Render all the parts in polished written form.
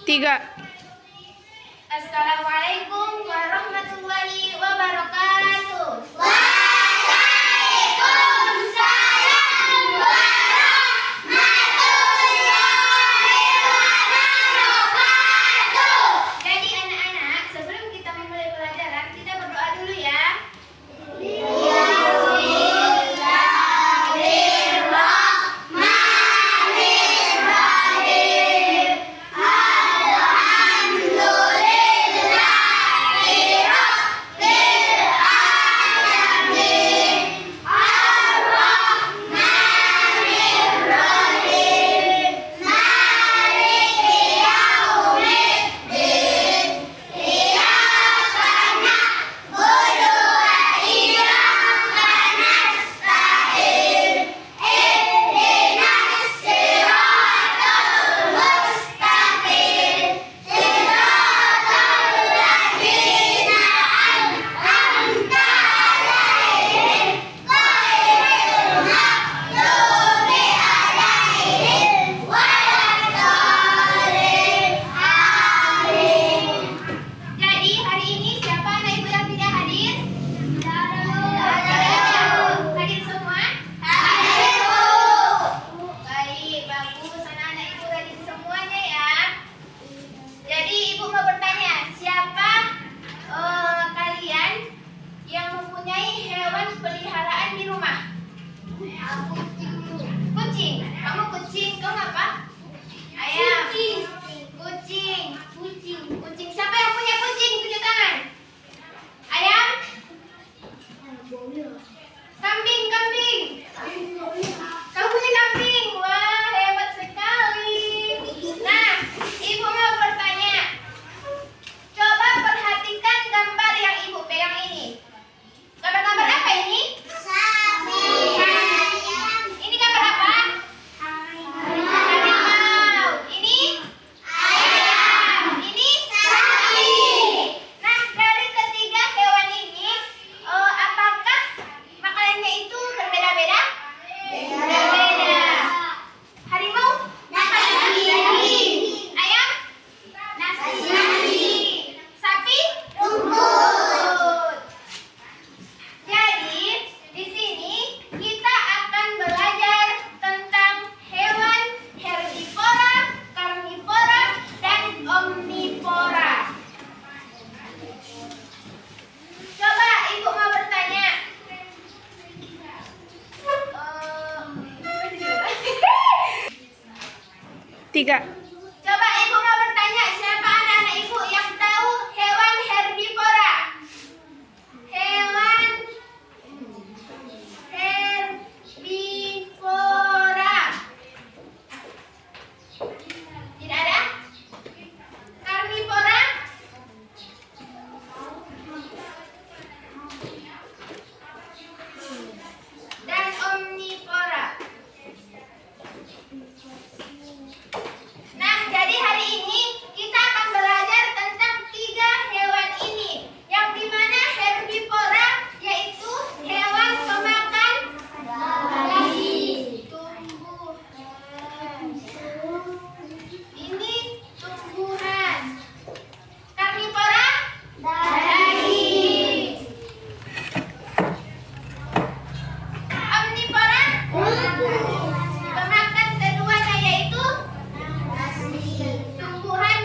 Tiga. Assalamualaikum warahmatullahi wabarakatuh. Waalaikumsalam warahmatullahi wabarakatuh. Jadi anak-anak, sebelum kita memulai pelajaran, kita berdoa dulu ya. Kucing. Kamu kucing. Kamu apa? Ayam. Kucing. Kucing. Siapa yang punya kucing? Tunjuk tangan. Ayam. Kambing. Kamu punya kambing. Wah, hebat sekali. Nah, ibu mau bertanya. Coba perhatikan gambar yang ibu pegang ini. Gambar-gambar apa ini? Ini gambar apa? Harimau. Ini? Ayam. Ini? Sapi. Nah, dari ketiga hewan ini, apakah makanannya itu berbeda-beda? Berbeda. Harimau? Makanannya daging. Ayam? Nasi. Sapi? Rumput. Jadi, di sini kita akan belajar tentang hewan herbivora, karnivora, dan omnivora. Coba ibu mau bertanya. Tiga. Coba ibu mau bertanya, siapa anak-anak ibu yang tahu hewan herbivora? Hewan herbivora. Tidak ada? Karnivora? Dan omnivora. Nah, jadi hari ini kita akan belajar tentang tiga hewan ini. Yang dimana herbivora yaitu hewan pemakan daging, tumbuhan. Ini tumbuhan. Karnivora daging. Omnivora pemakan keduanya yaitu tumbuhan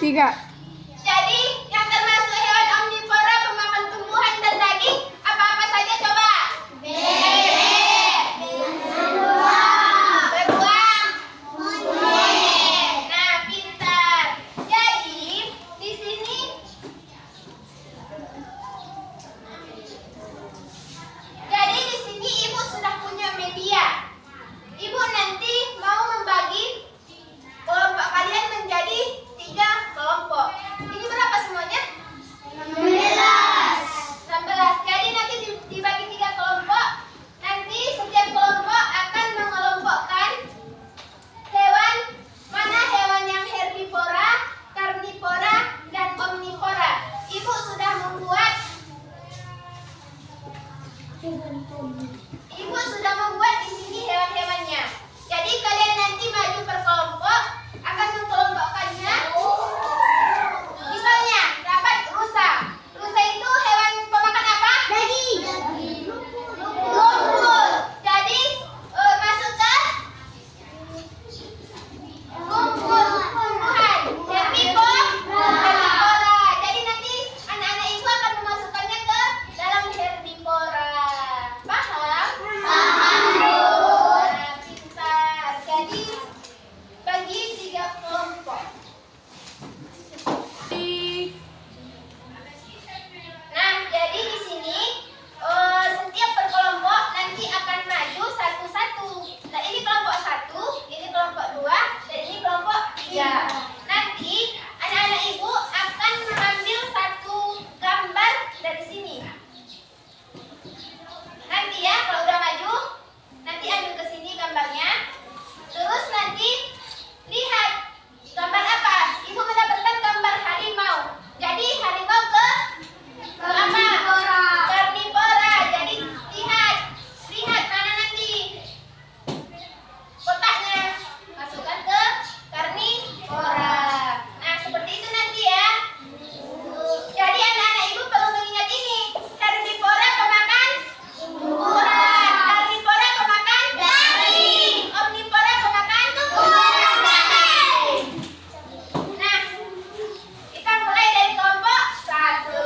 Tiga. Jadi yang termasuk hewan omnivora pemakan tumbuhan dan daging apa-apa saja coba? Bebek, beruang, monyet. Nah, pintar. Jadi di sini ibu sudah punya media. Ibu nanti mau membagi kelompok kalian menjadi 3 kelompok. Ini berapa semuanya? 16. Jadi nanti dibagi 3 kelompok. Nanti setiap kelompok akan mengelompokkan hewan, mana hewan yang herbivora, karnivora, dan omnivora. Ibu sudah membuat di sini hewan-hewannya. Jadi kalian nanti maju per kelompok akan mengkelompokkannya. Misalnya dapat rusa. Rusa itu hewan pemakan apa? Daging. Rumput. Jadi masuk ke tumbuhan. Herbivora. Jadi nanti anak-anak ibu akan memasukkannya ke dalam herbivora. Paham? Nah, pintar. Jadi bagi 3 kelompok. Nah, jadi di sini setiap per kelompok nanti akan maju satu-satu. Nah, ini kelompok 1, ini kelompok 2, dan ini kelompok 3. Nanti anak-anak ibu akan mengambil satu gambar dari sini. Nanti ya, kalau udah maju, nanti ambil ke sini gambarnya. Terus nanti lihat gambar apa? Ibu mendapatkan gambar harimau. Jadi harimau ke apa? Karnivora. Jadi lihat mana nanti kotaknya. Masukkan ke karnivora. Nah, seperti itu nanti ya. Jadi anak-anak ibu perlu mengingat ini. Herbivora pemakan tumbuhan, karnivora pemakan daging, omnivora pemakan tumbuhan. Nah, kita mulai dari kelompok 1.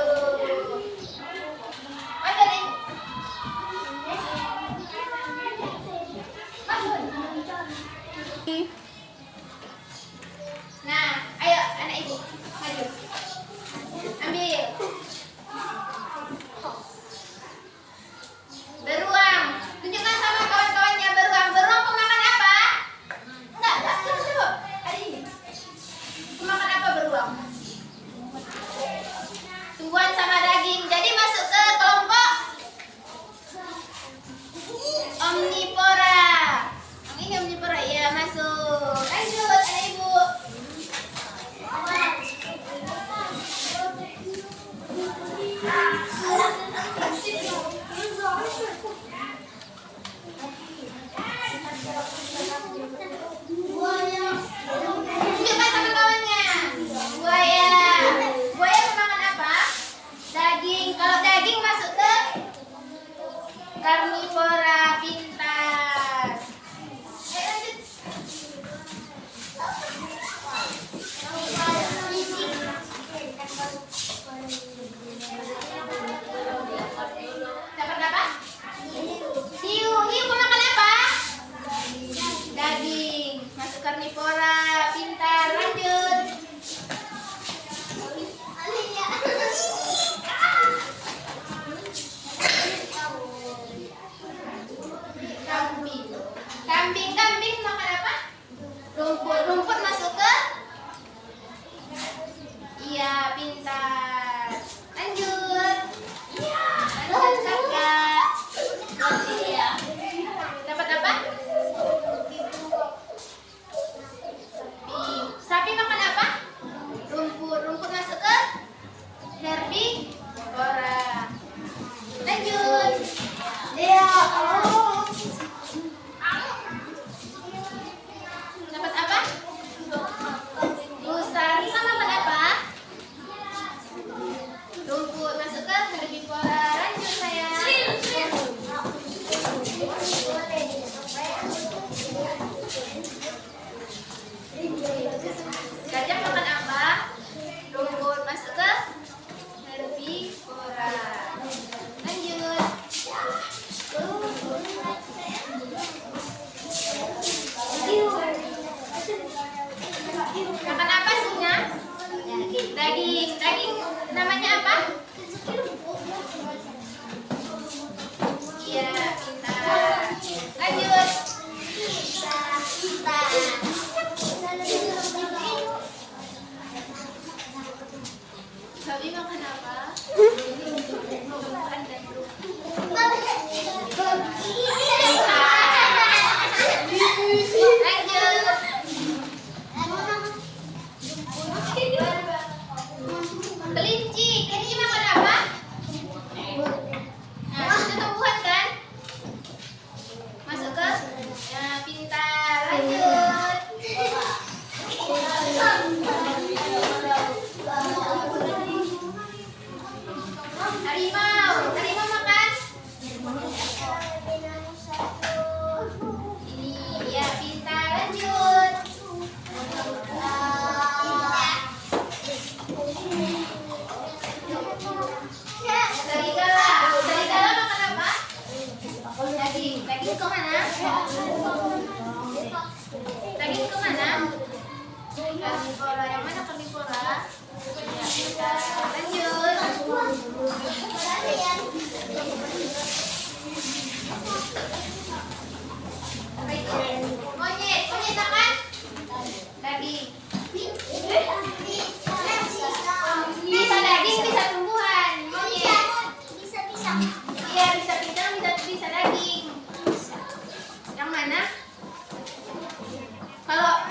Masuk ibu. Masuk. Nah, ayo anak ibu maju. Ambil. Beruang. Tunjukkan sama kawan-kawannya beruang. Beruang pemakan apa? Enggak. Coba. Hari ini. Pemakan apa beruang? Tumbuhan sama daging. Jadi masuk ke kelompok omnivora. Yang ini omnivora, ya masuk.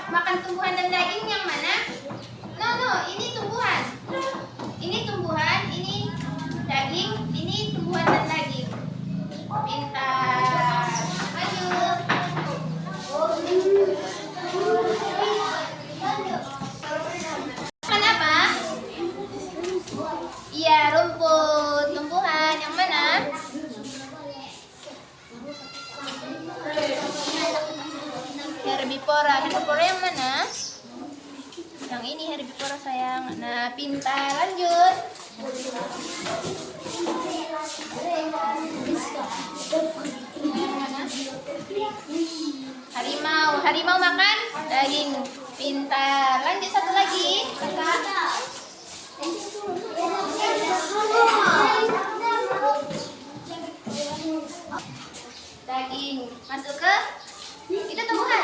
makan tumbuhan dan daging yang mana? No, ini tumbuhan. Ini tumbuhan, ini daging, ini tumbuhan dan daging. Pintar. Lanjut. Makan apa? Iya, rumput. Tumbuhan yang mana? Herbivora. Herbivora yang mana? Yang ini herbivora sayang. Nah, pintar. Lanjut. Yang mana? Harimau. Harimau makan daging. Pintar. Lanjut satu lagi. Daging. Masuk ke itu tumbuhan.